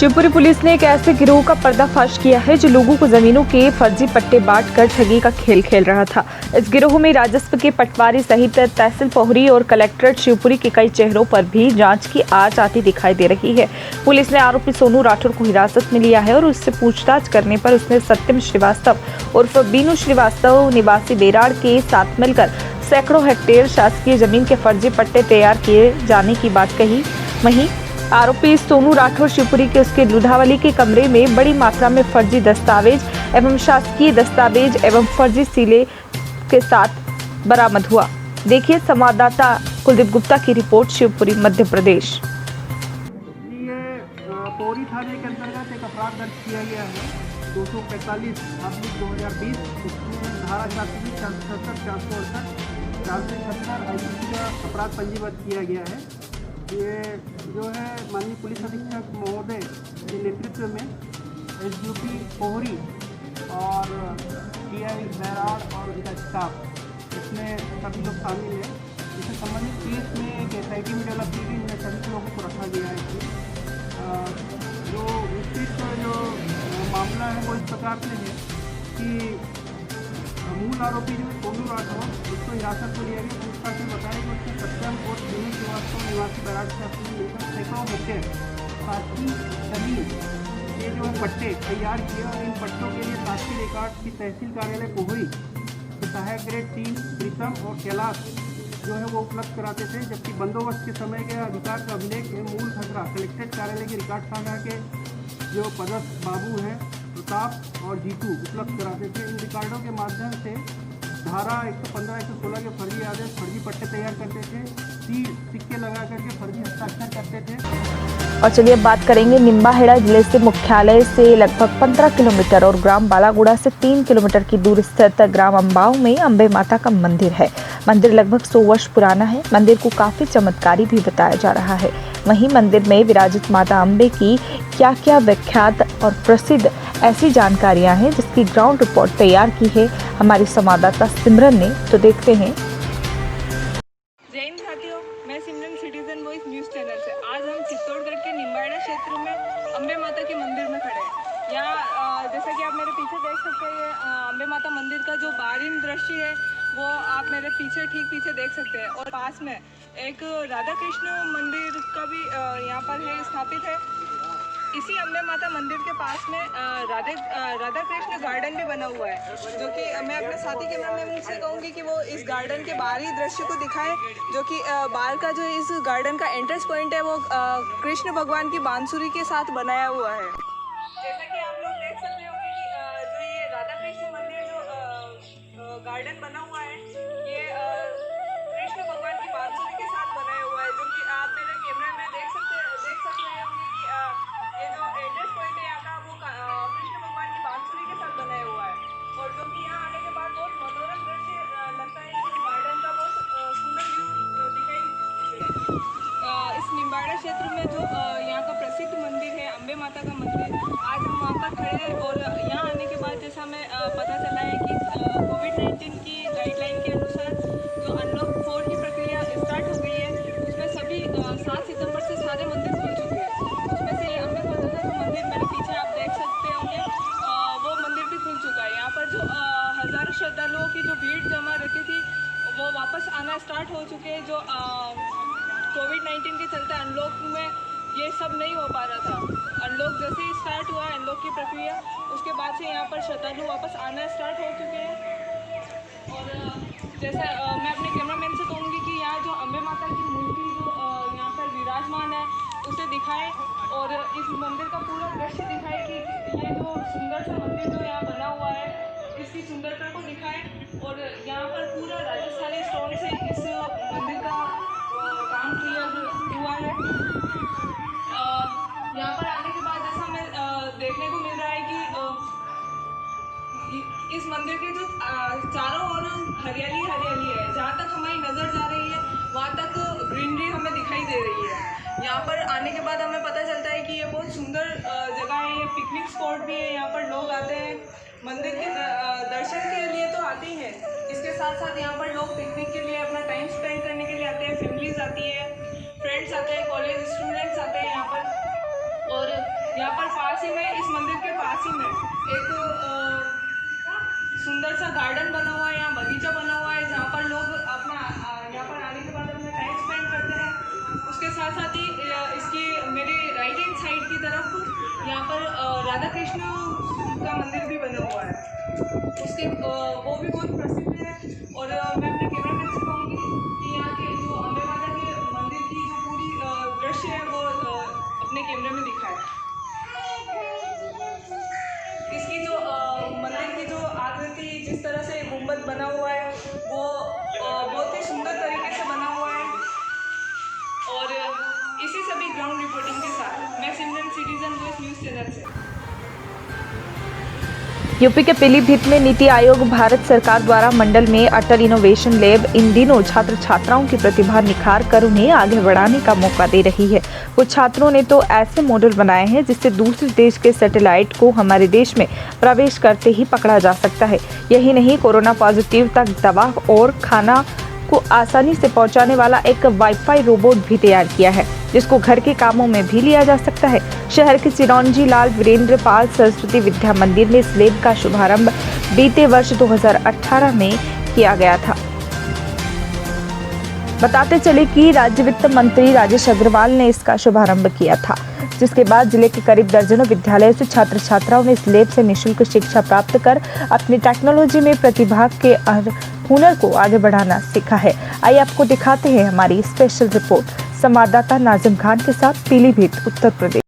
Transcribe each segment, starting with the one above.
Shivpuri police ने एक ऐसे गिरोह का पर्दाफाश किया है जो लोगों को जमीनों के फर्जी पट्टे बांटकर ठगी का खेल खेल रहा था। इस गिरोह में राजस्व के पटवारी सहित तहसील पोहरी और कलेक्ट्रेट शिवपुरी के कई चेहरों पर भी जांच की आंच आती दिखाई दे रही है। पुलिस ने आरोपी सोनू राठौर को हिरासत में लिया है और उससे पूछताछ करने पर उसने सत्यम श्रीवास्तव उर्फ बीनू श्रीवास्तव निवासी बेराड़ के साथ मिलकर सैकड़ों हेक्टेयर शासकीय जमीन के फर्जी पट्टे तैयार किए जाने की बात कही। वहीं आरोपी सोनू राठौर शिवपुरी के उसके लुधावली के कमरे में बड़ी मात्रा में फर्जी दस्तावेज एवं शासकीय दस्तावेज एवं फर्जी सीले के साथ बरामद हुआ। देखिए संवाददाता कुलदीप गुप्ता की रिपोर्ट, शिवपुरी मध्य प्रदेश। ये पोहरी थाने के अंतर्गत एक अपराध दर्ज किया गया है 245/2020। इसमें धारा 477, 468, 470 IPC का अपराध पंजीबद्ध किया गया है। ये जो है माननीय पुलिस अधीक्षक महोदय के नेतृत्व में SUP पोहरी और TI बेराड़ और उनका स्टाफ, इसमें सभी लोग शामिल हैं। इससे संबंधित केस में एक SIT में डेवलप की गई, इनमें सभी लोगों को रखा गया है। जो विस्तृत जो मामला है वो इस प्रकार से है कि मूल आरोपी जो सोनू राठौर, उसको हिरासत में लिया गया। पूछताछ में बताया कि उसने सत्यम और बीनू श्रीवास्तव निवासी बेराड़ से अपनी लेकर सैकड़ों हेक्टेयर शासकीय जमीन के जो है पट्टे तैयार किए और इन पट्टों के लिए शासकीय रिकॉर्ड की तहसील कार्यालय पोहरी के सहायक ग्रेड 3 प्रीतम और कैलाश जो है वो उपलब्ध कराते थे, जबकि बंदोबस्त के समय के अधिकार का अभिलेख मूल खतरा कलेक्ट्रेट कार्यालय की रिकॉर्ड शाखा के जो पदस्थ बाबू हैं प्रताप और जीतू उपलब्ध कराते थे। इन रिकॉर्डों के माध्यम से धारा 115, 116 के फर्जी आदेश, फर्जी पट्टे तैयार करते थे, सील सिक्के लगा करके फर्जी हस्ताक्षर करते थे। और चलिए अब बात करेंगे निम्बाहेड़ा जिले से मुख्यालय से लगभग 15 किलोमीटर और ग्राम बालागुड़ा से 3 किलोमीटर की दूर स्थित ग्राम अंबाव में अम्बे माता का मंदिर है। मंदिर लगभग 100 वर्ष पुराना है। मंदिर को काफी चमत्कारी भी बताया जा रहा है। वहीं मंदिर में विराजित माता अम्बे की क्या क्या विख्यात और प्रसिद्ध ऐसी जानकारियां हैं जिसकी ग्राउंड रिपोर्ट तैयार की है हमारी संवाददाता सिमरन ने, तो देखते हैं। जय हिंद साथियों, मैं सिमरन सिटीजन वॉइस न्यूज़ चैनल से। आज हम चित्तौड़गढ़ के निम्बाहेड़ा क्षेत्र में अम्बे माता के मंदिर में खड़े हैं। यहाँ जैसा कि आप मेरे पीछे देख सकते हैं, अम्बे माता मंदिर का जो बाहरी दृश्य है वो आप मेरे पीछे ठीक पीछे देख सकते हैं। और पास में एक राधा कृष्ण मंदिर का भी यहाँ पर है, स्थापित है। इसी अम्बे माता मंदिर के पास में राधा कृष्ण गार्डन भी बना हुआ है, जो कि मैं अपने साथी कैमरामैन से कहूँगी कि वो इस गार्डन के बाहरी दृश्य को दिखाएं, जो कि बाहर का जो इस गार्डन का एंट्रेंस पॉइंट है वो कृष्ण भगवान की बांसुरी के साथ बनाया हुआ है। जैसा कि आप लोग देख सकते होंगे कि जो ये राधा कृष्ण मंदिर जो गार्डन बना हुआ है, ये कृष्ण भगवान की बांसुरी के साथ बनाया हुआ है, जो कि आप मेरे कैमरा में देख सकते होंगे कि ये जो एंट्रेंस पॉइंट है यहाँ का वो कृष्ण भगवान की बांसुरी के साथ बनाया हुआ है। और जो कि यहाँ आने के बाद बहुत मनोरम दृश्य लगता है। इस गार्डन का बहुत सुंदर व्यू दिखाई इस निम्बाहेड़ा क्षेत्र में जो यहाँ का प्रसिद्ध मंदिर है अम्बे माता का मंदिर। आज हम वहाँ पर खड़े हैं और यहाँ आने के बाद जैसा हमें पता चला है कि कोविड-19 की गाइडलाइन के अनुसार जो अनलॉक 4 की प्रक्रिया स्टार्ट हो गई है, उसमें सभी 7 सितंबर से सारे मंदिर खुल चुके हैं। उसमें से अम्बे माता का जो मंदिर मेरे पीछे आप देख सकते होंगे, वो मंदिर भी खुल चुका है। यहाँ पर जो हज़ारों श्रद्धालुओं की जो भीड़ जमा रहती थी वो वापस आना स्टार्ट हो चुके हैं। जो कोविड-19 के चलते अनलॉक में ये सब नहीं हो पा रहा था। अनलॉक जैसे ही स्टार्ट हुआ अनलॉक की प्रक्रिया, उसके बाद से यहाँ पर श्रद्धालु वापस आना स्टार्ट हो चुके हैं। और जैसा मैं अपने कैमरामैन से कहूँगी कि यहाँ जो अम्बे माता की मूर्ति जो यहाँ पर विराजमान है उसे दिखाएं और इस मंदिर का पूरा दृश्य दिखाएं कि ये जो सुंदर सा मंदिर जो यहाँ बना हुआ है इसकी सुंदरता को दिखाएं। और यहाँ पर पूरा राजस्थानी स्टोन से इस मंदिर का काम किया हुआ है। यहाँ पर आने के बाद जैसा हमें देखने को मिल रहा है कि इस मंदिर के जो चारों ओर हरियाली हरियाली है। जहाँ तक हमारी नज़र जा रही है वहाँ तक ग्रीनरी हमें दिखाई दे रही है। यहाँ पर आने के बाद हमें पता चलता है कि ये बहुत सुंदर जगह है। ये पिकनिक स्पॉट भी है। यहाँ पर लोग आते हैं मंदिर के दर्शन के लिए तो आते ही हैं, इसके साथ साथ यहाँ पर लोग पिकनिक के लिए अपना टाइम स्पेंड करने के लिए आते हैं। फैमिलीज आती है, फ्रेंड्स आते हैं, कॉलेज स्टूडेंट्स आते हैं यहाँ पर। और यहाँ पर पास ही में, इस मंदिर के पास ही में एक सुंदर सा गार्डन बना हुआ है, यहाँ बगीचा बना हुआ है, जहाँ पर लोग अपना यहाँ पर आने के बाद अपना टाइम स्पेंड करते हैं। उसके साथ साथ ही इसकी मेरे राइट हैंड साइड की तरफ यहाँ पर राधा कृष्ण का मंदिर भी बना हुआ है, उसके वो भी बहुत प्रसिद्ध है। और मैं अपने कैमरामैन से कहूँगी कि यहाँ के जो अम्बे माता के मंदिर की जो पूरी दृश्य है वो अपने कैमरे में दिखाए। इसकी जो मंदिर की जो आकृति, जिस तरह से गुंबद बना हुआ है, वो बहुत ही सुंदर तरीके से बना हुआ है। और इसी सभी ग्राउंड रिपोर्टिंग के साथ मैं सिमरन सिटीजन वॉइस न्यूज़ चैनल से। यूपी के पीलीभीत में नीति आयोग भारत सरकार द्वारा मंडल में अटल इनोवेशन लैब इन दिनों छात्र छात्राओं की प्रतिभा निखार कर उन्हें आगे बढ़ाने का मौका दे रही है। कुछ छात्रों ने तो ऐसे मॉडल बनाए हैं जिससे दूसरे देश के सैटेलाइट को हमारे देश में प्रवेश करते ही पकड़ा जा सकता है। यही नहीं, कोरोना पॉजिटिव तक दवा और खाना को आसानी से पहुंचाने वाला एक वाईफाई रोबोट भी तैयार किया है, जिसको घर के कामों में भी लिया जा सकता है। शहर के चिरौंजी लाल वीरेंद्र पाल सरस्वती विद्या मंदिर में इस लैब का शुभारंभ बीते वर्ष 2018 में किया गया था। बताते चले कि राज्य वित्त मंत्री राजेश अग्रवाल ने इसका शुभारंभ किया था, जिसके बाद जिले के करीब दर्जनों विद्यालयों से छात्र छात्राओं ने इस लैब से निःशुल्क शिक्षा प्राप्त कर अपनी टेक्नोलॉजी में प्रतिभा के हुनर को आगे बढ़ाना सीखा है। आइए आपको दिखाते हैं हमारी स्पेशल रिपोर्ट संवाददाता नाजिम खान के साथ, पीलीभीत, उत्तर प्रदेश।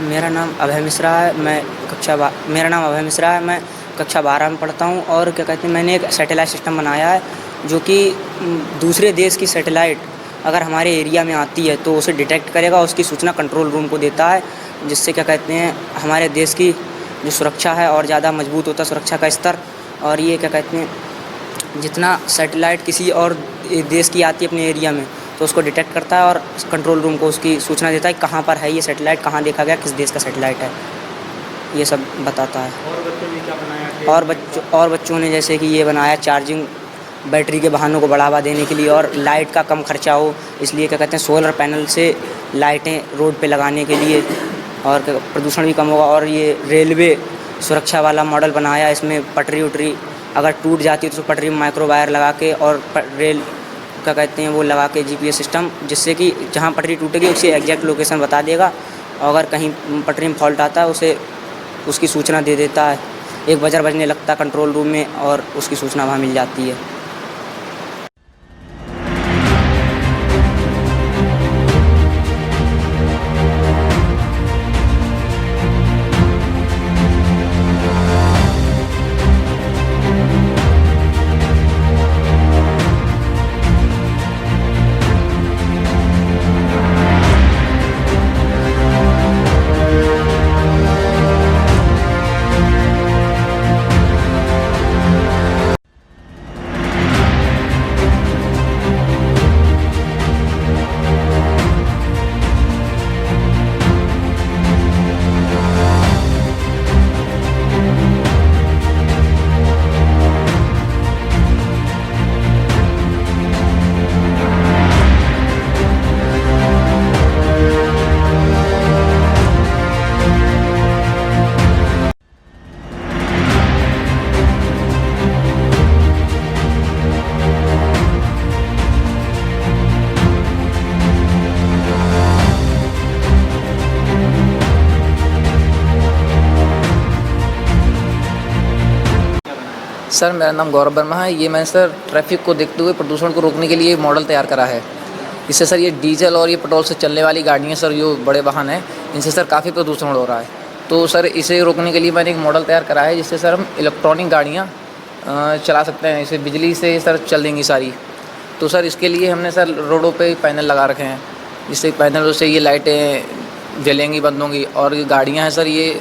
मेरा नाम अभय मिश्रा है। मेरा नाम अभय मिश्रा है। मैं कक्षा 12 में पढ़ता हूँ। और क्या कहते हैं, मैंने एक सैटेलाइट सिस्टम बनाया है जो कि दूसरे देश की सैटेलाइट अगर हमारे एरिया में आती है तो उसे डिटेक्ट करेगा, उसकी सूचना कंट्रोल रूम को देता है, जिससे क्या कहते हैं हमारे देश की जो सुरक्षा है और ज़्यादा मजबूत होता है सुरक्षा का स्तर। और ये क्या कहते हैं जितना सैटेलाइट किसी और देश की आती है अपने एरिया में तो उसको डिटेक्ट करता है और कंट्रोल रूम को उसकी सूचना देता है कहाँ पर है ये सैटेलाइट, कहाँ देखा गया, किस देश का सैटेलाइट है, ये सब बताता है। और बच्चों ने क्या बनाया? और बच्चों ने जैसे कि ये बनाया चार्जिंग बैटरी के वाहनों को बढ़ावा देने के लिए और लाइट का कम खर्चा हो, इसलिए क्या कहते हैं सोलर पैनल से लाइटें रोड पे लगाने के लिए और प्रदूषण भी कम होगा। और ये रेलवे सुरक्षा वाला मॉडल बनाया, इसमें पटरी उटरी अगर टूट जाती है तो पटरी में माइक्रो वायर लगा के और रेल क्या कहते हैं वो लगा के GPS सिस्टम, जिससे कि जहाँ पटरी टूटेगी उसे एग्जैक्ट लोकेशन बता देगा और अगर कहीं पटरी में फॉल्ट आता है उसे उसकी सूचना दे देता है। एक बजर बजने लगता है कंट्रोल रूम में और उसकी सूचना वहाँ मिल जाती है। सर मेरा नाम गौरव वर्मा है। ये मैंने सर ट्रैफिक को देखते हुए प्रदूषण को रोकने के लिए मॉडल तैयार करा है। इससे सर ये डीजल और ये पेट्रोल से चलने वाली गाड़ियाँ सर जो बड़े वाहन हैं इनसे सर काफ़ी प्रदूषण हो रहा है। तो सर इसे रोकने के लिए मैंने एक मॉडल तैयार करा है जिससे सर हम इलेक्ट्रॉनिक गाड़ियाँ चला सकते हैं। इसे बिजली से सर चल देंगी सारी। तो सर इसके लिए हमने सर रोडों पे पैनल लगा रखे हैं, जिससे पैनलों से ये लाइटें जलेंगी बंद होंगी। और ये गाड़ियाँ हैं सर, ये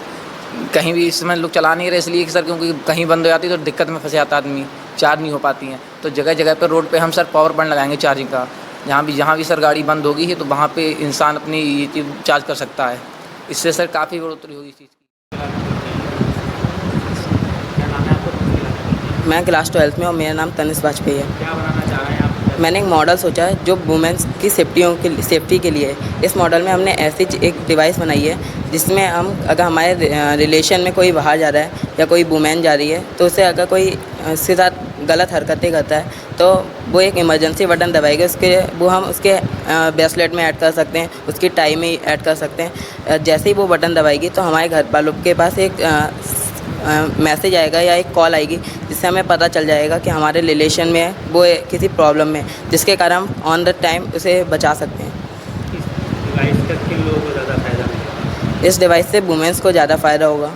कहीं भी इस समय लोग चला नहीं रहे इसलिए कि सर क्योंकि कहीं बंद हो जाती है तो दिक्कत में फंस जाता आदमी, चार्ज नहीं हो पाती हैं। तो जगह जगह पर रोड पे हम सर पावर पॉइंट लगाएंगे चार्जिंग का, जहाँ भी सर गाड़ी बंद होगी है तो वहाँ पे इंसान अपनी ये चीज़ चार्ज कर सकता है। इससे सर काफ़ी बढ़ोतरी होगी इस चीज़ की। मैं क्लास 12th में और मेरा नाम तनिष वाजपेयी है। क्या बनाना चाह रहे हैं आप? मैंने एक मॉडल सोचा है जो वुमेंस की सेफ्टी के लिए है। इस मॉडल में हमने ऐसी एक डिवाइस बनाई है जिसमें हम अगर हमारे रिलेशन में कोई बाहर जा रहा है या कोई वुमेन जा रही है तो उसे अगर कोई उसके साथ गलत हरकतें करता है तो वो एक इमरजेंसी बटन दबाएगा, वो हम उसके ब्रेसलेट में ऐड कर सकते हैं, उसकी टाई में ऐड कर सकते हैं। जैसे ही वो बटन दबाएगी तो हमारे घर वालों के पास एक मैसेज आएगा या एक कॉल आएगी जिससे हमें पता चल जाएगा कि हमारे रिलेशन में है, वो किसी प्रॉब्लम में, जिसके कारण हम ऑन द टाइम उसे बचा सकते हैं। इस डिवाइस का किन लोगों को ज़्यादा फायदा मिलेगा? इस डिवाइस से वुमेंस को ज़्यादा फ़ायदा होगा।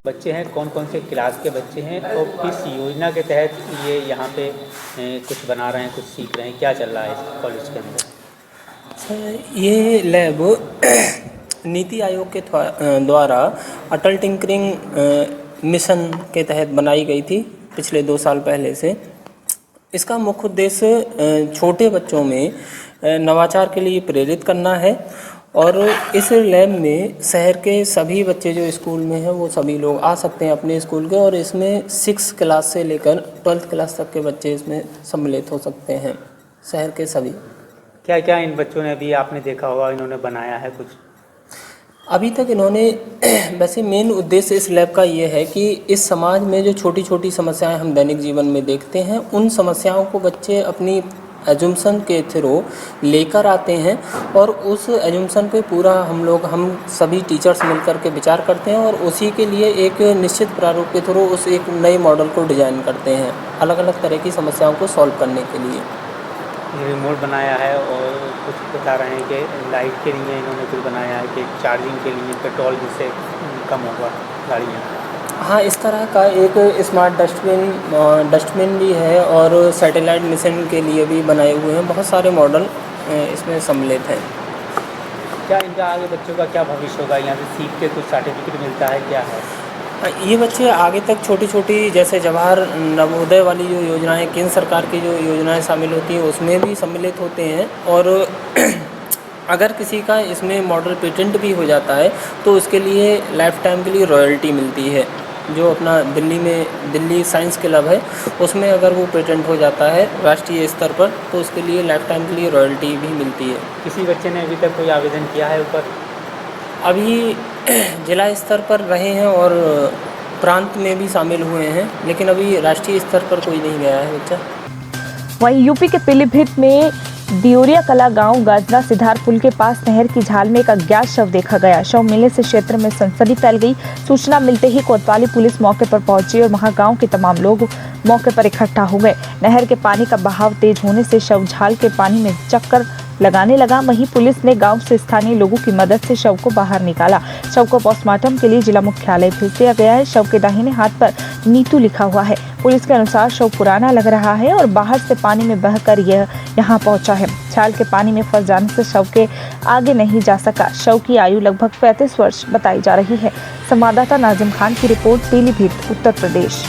बच्चे हैं, कौन कौन से क्लास के बच्चे हैं और किस योजना के तहत ये यहाँ पे कुछ बना रहे हैं, कुछ सीख रहे हैं, क्या चल रहा है इस कॉलेज के अंदर? सर ये लैब नीति आयोग के द्वारा अटल टिंकरिंग मिशन के तहत बनाई गई थी पिछले 2 साल पहले से। इसका मुख्य उद्देश्य छोटे बच्चों में नवाचार के लिए प्रेरित करना है और इस लैब में शहर के सभी बच्चे जो स्कूल में हैं वो सभी लोग आ सकते हैं अपने स्कूल के, और इसमें 6 क्लास से लेकर 12th क्लास तक के बच्चे इसमें सम्मिलित हो सकते हैं, शहर के सभी। क्या क्या इन बच्चों ने अभी आपने देखा होगा इन्होंने बनाया है कुछ? अभी तक इन्होंने वैसे मेन उद्देश्य इस लैब का ये है कि इस समाज में जो छोटी छोटी समस्याएं हम दैनिक जीवन में देखते हैं, उन समस्याओं को बच्चे अपनी एजुम्सन के थ्रू लेकर आते हैं और उस एजुम्सन पे पूरा हम सभी टीचर्स मिलकर के विचार करते हैं और उसी के लिए एक निश्चित प्रारूप के थ्रू उस एक नए मॉडल को डिज़ाइन करते हैं अलग अलग तरह की समस्याओं को सॉल्व करने के लिए। रिमोट बनाया है और कुछ बता रहे हैं कि लाइट के लिए इन्होंने कुछ बनाया है कि चार्जिंग के लिए पेट्रोल जिससे कम होगा गाड़ियाँ। हाँ, इस तरह का एक स्मार्ट डस्टबिन भी है और सैटेलाइट मिशन के लिए भी बनाए हुए हैं। बहुत सारे मॉडल इसमें सम्मिलित हैं। क्या इनका आगे बच्चों का क्या भविष्य होगा? यहाँ से सीख के कुछ सर्टिफिकेट मिलता है, क्या है? ये बच्चे आगे तक छोटी छोटी जैसे जवाहर नवोदय वाली जो योजनाएं, केंद्र सरकार की जो योजनाएं शामिल होती हैं उसमें भी सम्मिलित होते हैं और अगर किसी का इसमें मॉडल पेटेंट भी हो जाता है तो उसके लिए लाइफ टाइम के लिए रॉयल्टी मिलती है। जो अपना दिल्ली साइंस क्लब है उसमें अगर वो पेटेंट हो जाता है राष्ट्रीय स्तर पर तो उसके लिए लाइफ टाइम के लिए रॉयल्टी भी मिलती है। किसी बच्चे ने अभी तक कोई आवेदन किया है ऊपर? अभी जिला स्तर पर रहे हैं और प्रांत में भी शामिल हुए हैं, लेकिन अभी राष्ट्रीय स्तर पर कोई नहीं गया है बच्चा। वहीं यूपी के पीलीभीत में दियोरिया कला गांव गाजना सिधार पुल के पास नहर की झाल में एक अज्ञात शव देखा गया। शव मिलने से क्षेत्र में सनसनी फैल गई। सूचना मिलते ही कोतवाली पुलिस मौके पर पहुंची और वहां गांव के तमाम लोग मौके पर इकट्ठा हो गए। नहर के पानी का बहाव तेज होने से शव झाल के पानी में चक्कर लगाने लगा। वहीं पुलिस ने गांव से स्थानीय लोगों की मदद से शव को बाहर निकाला। शव को पोस्टमार्टम के लिए जिला मुख्यालय भेज दिया गया है। शव के दाहिने हाथ पर नीतू लिखा हुआ है। पुलिस के अनुसार शव पुराना लग रहा है और बाहर से पानी में बहकर यह यहाँ पहुंचा है। झाल के पानी में फंस जाने से शव के आगे नहीं जा सका। शव की आयु लगभग 35 वर्ष बताई जा रही है। संवाददाता नाजिम खान की रिपोर्ट, पीलीभीत, उत्तर प्रदेश।